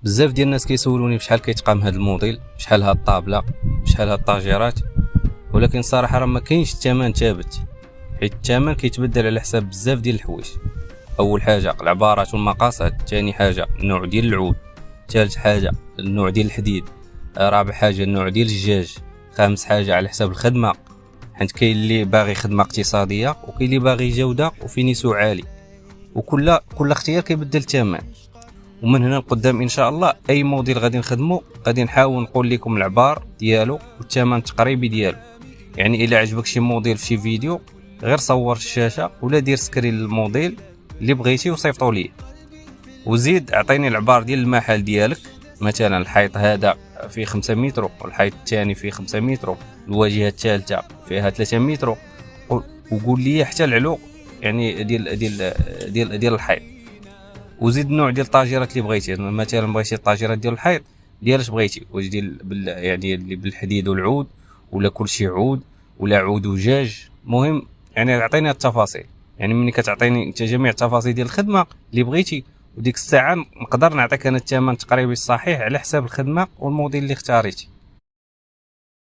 بزاف ديال الناس كيسولوني بشحال كيتقام هذا الموديل، بشحال هاد الطابله، بشحال هاد الطاجيرات، ولكن الصراحه راه ما كاينش الثمن ثابت، حيت الثمن كيتبدل على حساب بزاف ديال الحوايج. اول حاجه العبارات والمقاسات، ثاني حاجه النوع ديال العود، ثالث حاجه النوع ديال الحديد، رابع حاجه النوع ديال الزجاج، خامس حاجه على حساب الخدمه، حيت كاين اللي باغي خدمه اقتصاديه وكاين اللي باغي جوده وفينيسو عالي، وكل اختيار كيبدل الثمن. ومن هنا لقدام ان شاء الله اي موديل غادي نخدمه غادي نحاول نقول لكم العبار ديالو والثمن التقريبي ديالو. يعني الا عجبك شي موديل في شي فيديو غير صور الشاشه ولا دير سكرين للموديل اللي بغيتي وصيفطوا لي، وزيد اعطيني العبار ديال المحل ديالك. مثلا الحيط هذا فيه 5 متر، والحيط الثاني فيه 5 متر، الواجهه الثالثه فيها 3 متر، وقول لي حتى العلو يعني ديال الحيط، وزيد النوع ديال الطاجيرات اللي بغيتي. مثلا بغيتي الطاجيرات ديال الحيط ديال بغيتي، واش ديال يعني اللي بالحديد والعود، ولا كلشي عود، ولا عود وجاج. مهم يعني اعطيني التفاصيل، يعني ملي كتعطيني انت جميع التفاصيل ديال الخدمه اللي بغيتي، وديك الساعه نقدر نعطيك انا الثمن التقريبي الصحيح على حساب الخدمه والموديل اللي اختاريتي.